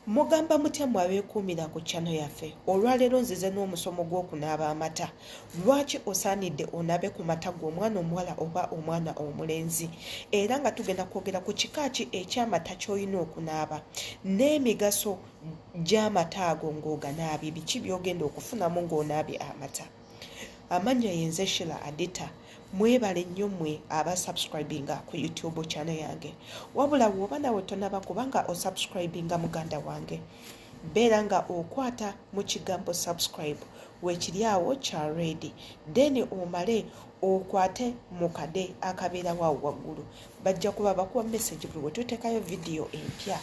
Mugamba mutya mwabeekuumira ku channel yaffe. Olwaleero nzize n'omusomo gw'okunaaba amata. Lwaki osaanidde onabe ku mata g'omwana omuwala oba omwana omulenzi? Era nga tugenda kwogera ku kika ki eky'amata ky'olina okunaaba n'emigaso gy'amata ago ng'oganaabye, biki by'ogenda okufunamu ng'onaabye amata. Amannya yenze Sheila Adita. Mwebale nnyo mmwe abasubscribinga ku YouTube channel yange. Wabula bw'oba nawe tonaba kubanga osubscribinga muganda wange, beera nga okwata mu kigambo subscribe weekiri awo kya red, then omale okwate mu kade akabeera waawo waggulu. Bajja kuba bakuwa message buli we tuteekayo vidiyo empya.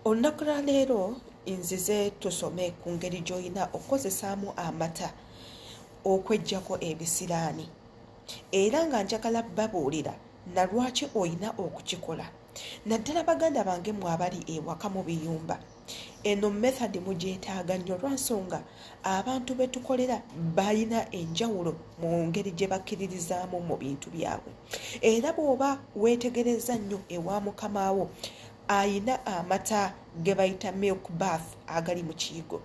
Olunaku lwa leero nzize tusome ku ngeri gy'olina okukozesaamu amata okweggyako ebisiraani, era nga njagala babuulira na lwaki olina okukikola. Naddala baganda bange mwe abali ewaka mu biyumba, eno method mugyetaaga nnyo lwansonga abantu be tukolera balina enjawulo mu ngeri gye bakkiririzaamu mu bintu byabwe. Era bw'oba weetegereza nnyo ewa mukamaawo ayina amata ge bayita milk bath agali mu kiyigo,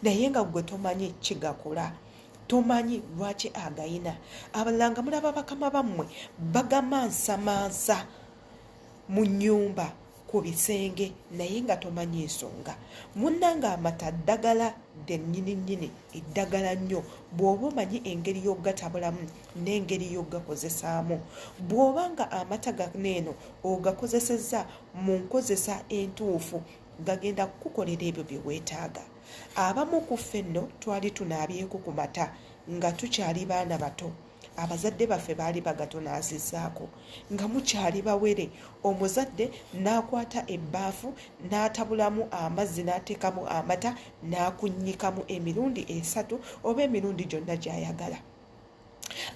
naye nga gwe tomanyi kigakola, tomanyi lwaki agayina. Abalala nga mulaba bakama bammwe bagamansamansa mu nnyumba ku bisenge, naye nga tomanyi ensonga. Munnanga amata ddagala dennyini eddagala nnyo bw'oba omanyi engeri y'ogatabulamu n'engeri y'ogakozesaamu. Bw'oba nga amata ganeeno ogakozesezza mu nkozesa entuufu, gagenda kukukolera ebyo bye weetaaga. Abamu ku ffe nno twali tunaabyeko ku mata nga tukyali baana bato. Abazadde baffe baali bagatonaazizzaako nga mukyali bawere. Omuzadde n'akwata ebbaafu n'atabulamu amazzi n'ateekamu amata n'akunnyikamu emirundi 3 oba emirundi gyonna gy'ayagala.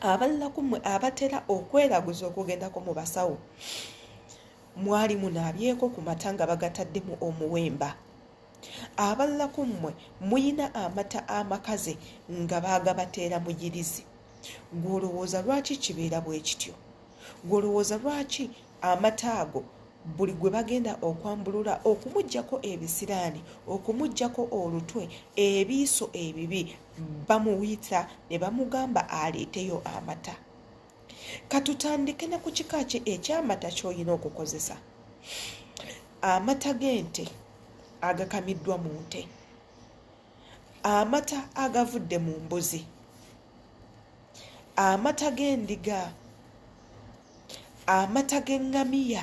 Abalala ku mmwe abatera okweraguza okugendako mu basawo, mwali munaabyeko ku mata nga bagataddemu omuwemba. Abalala ku mmwe muyina amata amakaze nga baagabateera mu yirizi. Gw'olowooza lwaki kibeera bwe kityo? Gw'olowooza lwaki amata ago buli gwe bagenda okwambulula okumuggyako ebisiraani, okumuggyako olutwe, ebiiso ebibi, bamuyita ne bamugamba aleeteyo amata? Katutandike ne ku kika ki eky'amata ky'olina okukozesa. Amata g'ente agakamiddwa mu nte, amata agavudde mu mbuzi, amata g'endiga, amata g'eŋŋamiya,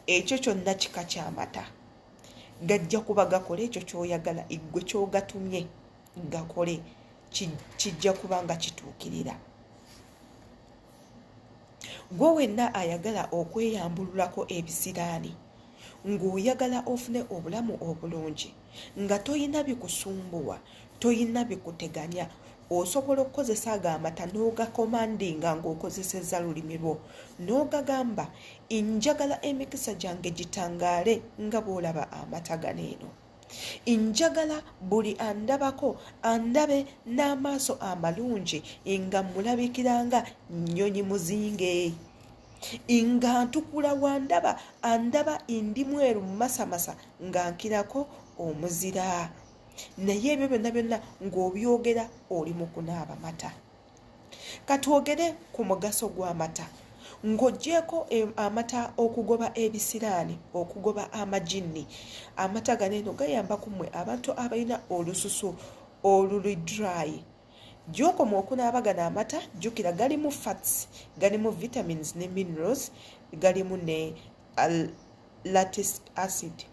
ekyo kyonna kika ky'amata. Gajja kuba gakola ekyo ky'oyagala, gwe ky'ogatumye gakole, kijja kuba nga kituukirira. Gwe wenna ayagala okweyambululako ebisiraani, ng'oyagala ofune obulamu obulungi, nga toyina bikusumbuwa, toyina bikuteganya, osobola okukozesa ago amata n'ogakomandinga ng'okozesezza lulimi lwo, n'ogagamba njagala emikisa gyange gitangaale nga bw'olaba amata ganeeno. Njagala buli andabako andabe n'amaaso amalungi nga mulabikiranga nnyonyi muzinge, nga ntukula wandaba andaba ndi mweru masamasa nga nkirako omuzira. Naye ebyo byonna ng'obyogera oli mu kunaaba mata. Katwogere ku mugaso gw'amata. Ng'oggyeko amata okugoba ebisiraani, okugoba amajinni. Amata ganeeno gayamba ku mmwe abantu abalina olususu oluli dry. Gy'okoma okunaaba gano amata, jjukira galimu fats, galimu vitamins ne minerals, galimu ne lactic acid.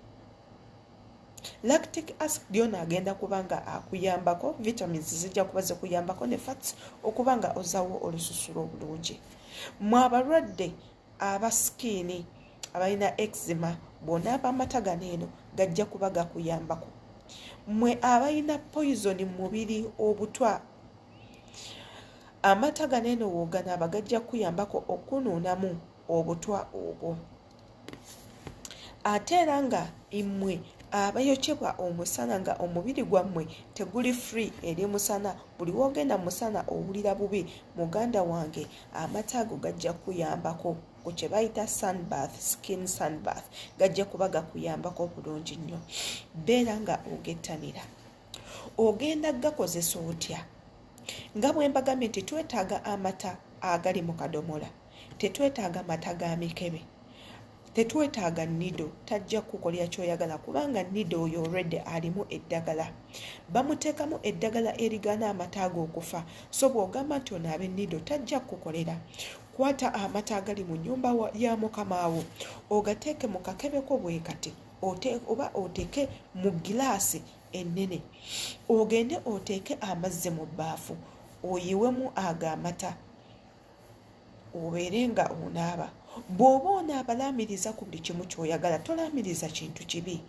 Lactic acid yona agenda kubanga akuyambako, vitamins zijja kuba zikuyambako ne fats okubanga ozaawo olususu obulungi. Mwe abalwadde aba skin abalina eczema, bw'onaaba amata ganeeno gajja kuba gakuyambako. Mwe abalina poison mu mubiri, obutwa, amata ganeeno w'oganaaba gajja kuyambako okunuunamu obutwa obwo. Ate era nga mmwe abayokyebwa omusana nga omubiri gwammwe teguli free eri musana, buli wogenda musana owulira bubi, muganda wange amata ago gajja kuyambako ku kye bayita sunbath, skin sunbath, gajja kuba gakuyambako bulungi nnyo. Beera nga ogettanira. Ogenda gakozesa otya? Nga bwe mbagambye nti twetaaga amata agali mu kadomola, tetwetaaga mata ga mikebe, tetwetaaga nido. Tajja kukolera kyoyagala kubanga nido oyo already alimu eddagala. Bamuteekamu eddagala erigaana amata ago okufa. So bw'ogamba nti onaabe nido tajja kukolera. Kwata amata agali mu nnyumba ya mukama wo ogateeke mu kakebeko bwe kati oba oteeke mu gilaasi ennene. Ogende oteeke amazzi mu bbaafu oyiwemu ago amata obeere nga onaaba. Bw'oba onaaba laamiriza ku buli kimu ky'oyagala, tolaamiriza kintu kibi.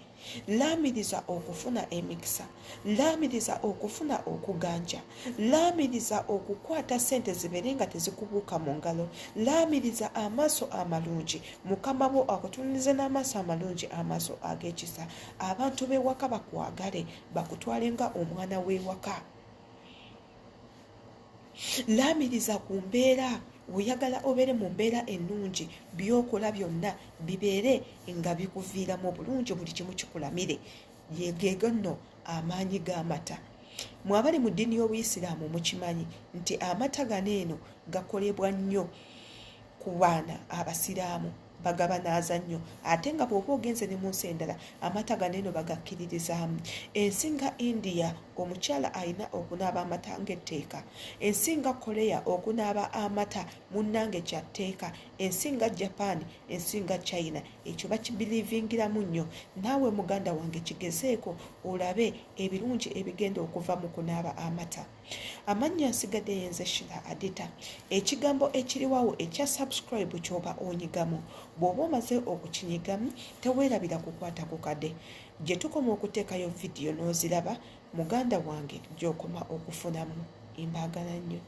Laamiriza okufuna emikisa, laamiriza okufuna okuganja, laamiriza okukwata ssente zibeere nga tezikubuuka mu ngalo, laamiriza amaaso amalungi. Mukama wo akutunulize n'amaaso amalungi, amaaso ag'ekisa. Abantu b'ewaka bakwagale, bakutwale nga omwana w'ewaka. Laamiriza ku mbeera, oyagala obeere mu mbeera ennungi, byokola byonna bibeere nga bikuviiramu bulungi, buli kimu kikulamire. Geego nno amaanyi g'amata. Mwabali mu ddiini y'Obuyisiraamu mukimanyi nti amata gano eno gakolebwa nnyo ku baana abasiraamu, bagabanaaza nnyo. Ate nga bw'oba ogenze ne mu nsi endala amata gano eno bagakkiririzaamu. Ensi nga India omukyala alina okunaaba amata ng'etteeka. Ensi nga Korea okunaaba amata munnange kya tteeka. Ensi nga Japan, ensi nga China, ekyo bakibiliivingiramu nnyo. Naawe muganda wange kigezeeko olabe ebirungi ebigenda okuva mu kunaaba amata. Amannya nsigadde yenze Shira Adita. Ekigambo ekiriwawo ekya subscribe ky'oba onyigamu. Bw'oba omaze okukinyigamu teweerabira kukwata ku kade. Gye tukoma okuteekayo vidiyo n'oziraba, muganda wange gy'okoma okufunamu. Mbaagala nnyo.